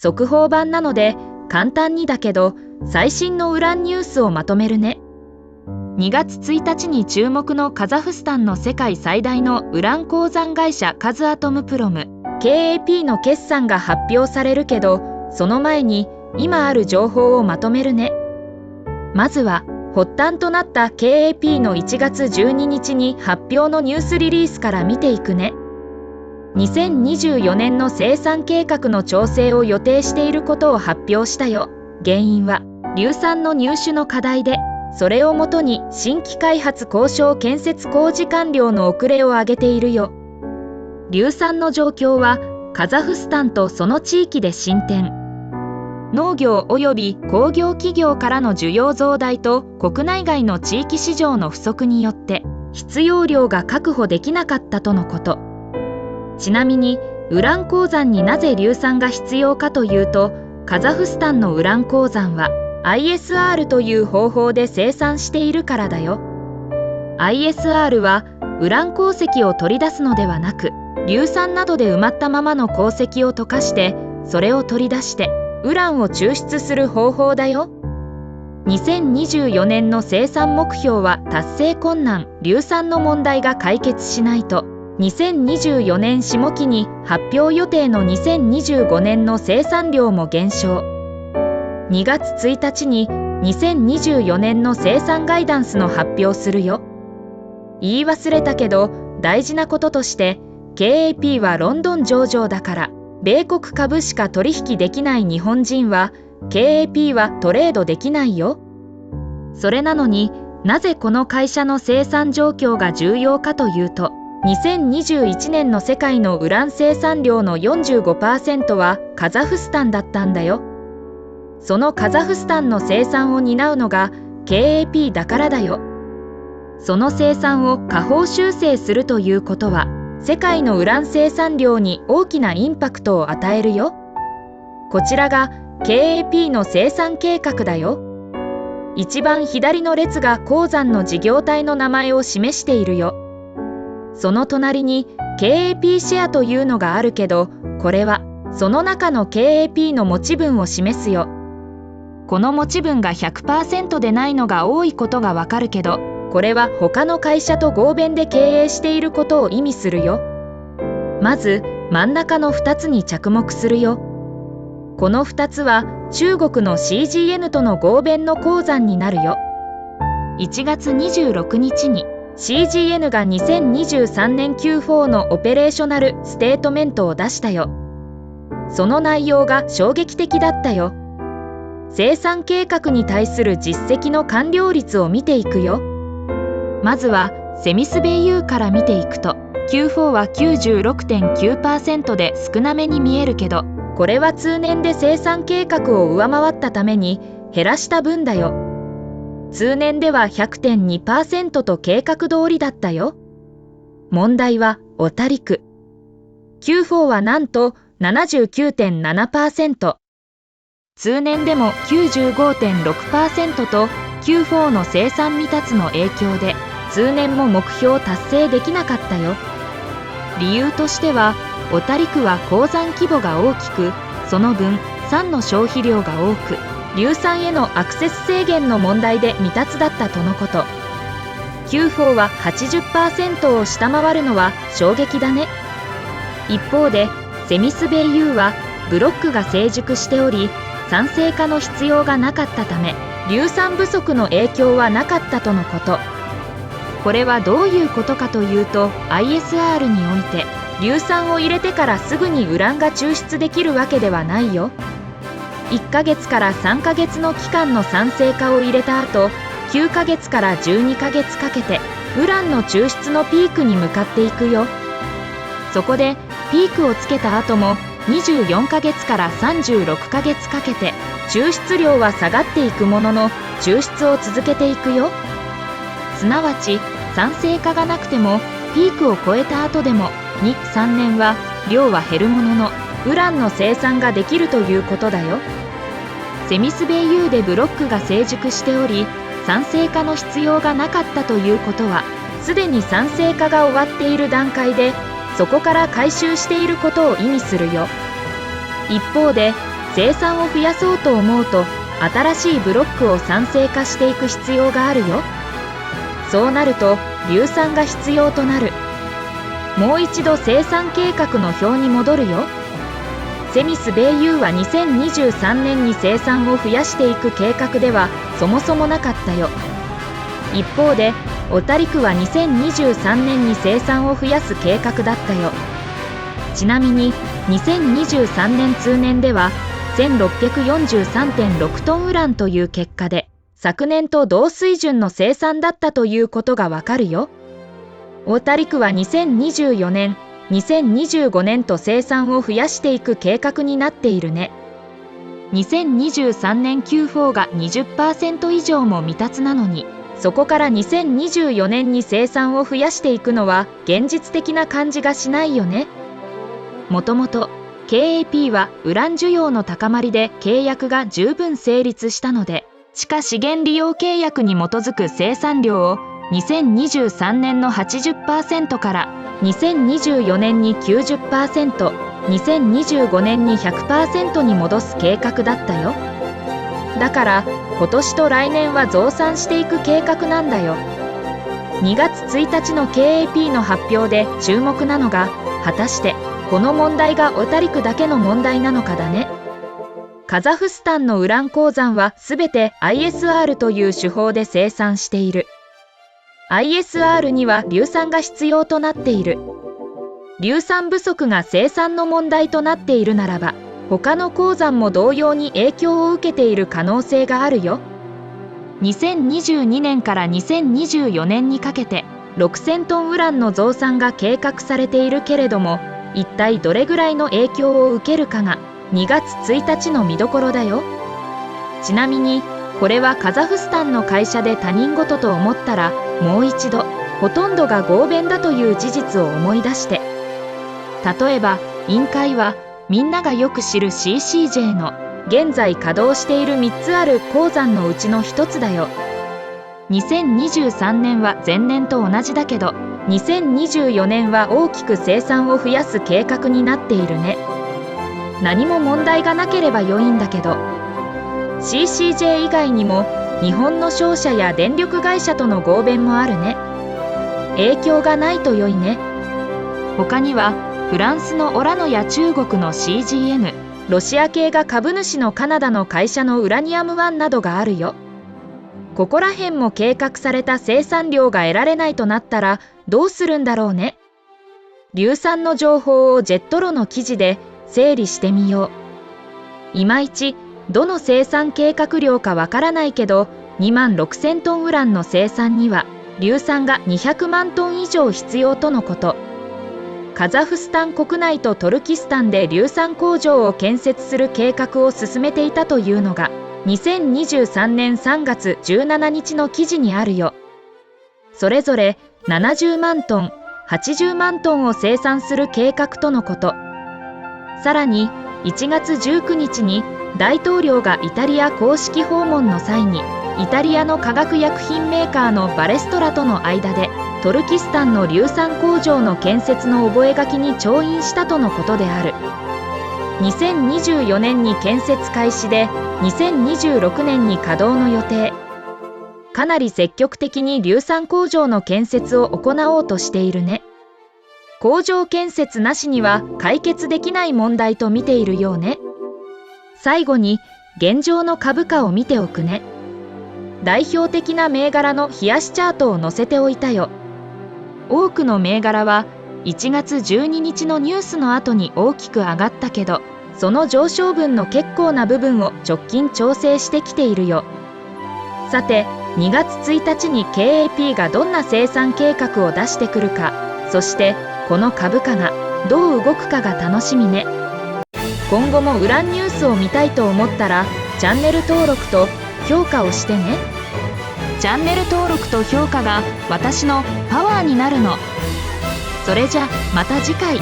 速報版なので簡単にだけど最新のウランニュースをまとめるね。2月1日に注目のカザフスタンの世界最大のウラン鉱山会社カズアトムプロム KAP の決算が発表されるけど、その前に今ある情報をまとめるね。まずは発端となった KAP の1月12日に発表のニュースリリースから見ていくね。2024年の生産計画の調整を予定していることを発表したよ。原因は硫酸の入手の課題で、それをもとに新規開発交渉建設工事完了の遅れを挙げているよ。硫酸の状況はカザフスタンとその地域で進展。農業及び工業企業からの需要増大と国内外の地域市場の不足によって必要量が確保できなかったとのこと。ちなみにウラン鉱山になぜ硫酸が必要かというと、カザフスタンのウラン鉱山は ISR という方法で生産しているからだよ。ISR はウラン鉱石を取り出すのではなく、硫酸などで埋まったままの鉱石を溶かして、それを取り出してウランを抽出する方法だよ。2024年の生産目標は達成困難。硫酸の問題が解決しないと、2024年下期に発表予定の2025年の生産量も減少。2月1日に2024年の生産ガイダンスの発表するよ。言い忘れたけど大事なこととして、 KAP はロンドン上場だから、米国株しか取引できない日本人は KAP はトレードできないよ。それなのになぜこの会社の生産状況が重要かというと、2021年の世界のウラン生産量の 45% はカザフスタンだったんだよ。そのカザフスタンの生産を担うのが KAP だからだよ。その生産を下方修正するということは、世界のウラン生産量に大きなインパクトを与えるよ。こちらが KAP の生産計画だよ。一番左の列が鉱山の事業体の名前を示しているよ。その隣に KAP シェアというのがあるけど、これはその中の KAP の持ち分を示すよ。この持ち分が 100% でないのが多いことがわかるけど、これは他の会社と合弁で経営していることを意味するよ。まず真ん中の2つに着目するよ。この2つは中国の CGN との合弁の鉱山になるよ。1月26日に CGN が2023年 Q4 のオペレーショナルステートメントを出したよ。その内容が衝撃的だったよ。生産計画に対する実績の完了率を見ていくよ。まずはセミスベイユーから見ていくと、 Q4 は 96.9% で少なめに見えるけど、これは通年で生産計画を上回ったために減らした分だよ。通年では 100.2% と計画通りだったよ。問題はオタリク。Q4 はなんと 79.7%。通年でも 95.6% と Q4 の生産未達の影響で通年も目標を達成できなかったよ。理由としては、オタリクは鉱山規模が大きく、その分酸の消費量が多く、硫酸へのアクセス制限の問題で未達だったとのこと。Q4 は 80% を下回るのは衝撃だね。一方でセミスベイユーはブロックが成熟しており、酸性化の必要がなかったため硫酸不足の影響はなかったとのこと。これはどういうことかというと、 ISR において硫酸を入れてからすぐにウランが抽出できるわけではないよ。1ヶ月から3ヶ月の期間の酸性化を入れた後、9ヶ月から12ヶ月かけてウランの抽出のピークに向かっていくよ。そこでピークをつけた後も24ヶ月から36ヶ月かけて抽出量は下がっていくものの抽出を続けていくよ。すなわち酸性化がなくてもピークを超えた後でも2、3年は量は減るもののウランの生産ができるということだよ。セミスベイユーでブロックが成熟しており、酸性化の必要がなかったということは、すでに酸性化が終わっている段階でそこから回収していることを意味するよ。一方で生産を増やそうと思うと新しいブロックを産生化していく必要があるよ。そうなると硫酸が必要となる。もう一度生産計画の表に戻るよ。セミス・ベイユーは2023年に生産を増やしていく計画ではそもそもなかったよ。一方で小谷区は2023年に生産を増やす計画だったよ。ちなみに2023年通年では1643.6 トンウランという結果で昨年と同水準の生産だったということがわかるよ。小谷区は2024年、2025年と生産を増やしていく計画になっているね。2023年 Q4 が 20% 以上も未達なのに、そこから2024年に生産を増やしていくのは現実的な感じがしないよね。もともと KAP はウラン需要の高まりで契約が十分成立したので、地下資源利用契約に基づく生産量を2023年の 80% から2024年に 90%、2025年に 100% に戻す計画だったよ。だから今年と来年は増産していく計画なんだよ。2月1日の KAP の発表で注目なのが、果たしてこの問題が小谷区だけの問題なのかだね。カザフスタンのウラン鉱山はすべて ISR という手法で生産している。ISR には硫酸が必要となっている。硫酸不足が生産の問題となっているならば、他の鉱山も同様に影響を受けている可能性があるよ。2022年から2024年にかけて6000トンウランの増産が計画されているけれども、一体どれぐらいの影響を受けるかが2月1日の見どころだよ。ちなみにこれはカザフスタンの会社で他人事と思ったら、もう一度ほとんどが合弁だという事実を思い出して。例えば委員会はみんながよく知る CCJ の現在稼働している3つある鉱山のうちの1つだよ。2023年は前年と同じだけど、2024年は大きく生産を増やす計画になっているね。何も問題がなければ良いんだけど、 CCJ 以外にも日本の商社や電力会社との合弁もあるね。影響がないと良いね。他にはフランスのオラノや中国の CGN、 ロシア系が株主のカナダの会社のウラニアム1などがあるよ。ここら辺も計画された生産量が得られないとなったらどうするんだろうね。硫酸の情報をジェットロの記事で整理してみよう。いまいちどの生産計画量かわからないけど、26000トンウランの生産には硫酸が200万トン以上必要とのこと。カザフスタン国内とトルキスタンで硫酸工場を建設する計画を進めていたというのが2023年3月17日の記事にあるよ。それぞれ70万トン、80万トンを生産する計画とのこと。さらに1月19日に大統領がイタリア公式訪問の際に、イタリアの化学薬品メーカーのバレストラとの間でトルキスタンの硫酸工場の建設の覚書に調印したとのことである。2024年に建設開始で2026年に稼働の予定。かなり積極的に硫酸工場の建設を行おうとしているね。工場建設なしには解決できない問題と見ているようね。最後に現状の株価を見ておくね。代表的な銘柄の冷やしチャートを載せておいたよ。多くの銘柄は1月12日のニュースの後に大きく上がったけど、その上昇分の結構な部分を直近調整してきているよ。さて2月1日に KAP がどんな生産計画を出してくるか、そしてこの株価がどう動くかが楽しみね。今後もウランニュースを見たいと思ったらチャンネル登録と評価をしてね。チャンネル登録と評価が私のパワーになるの。それじゃまた次回。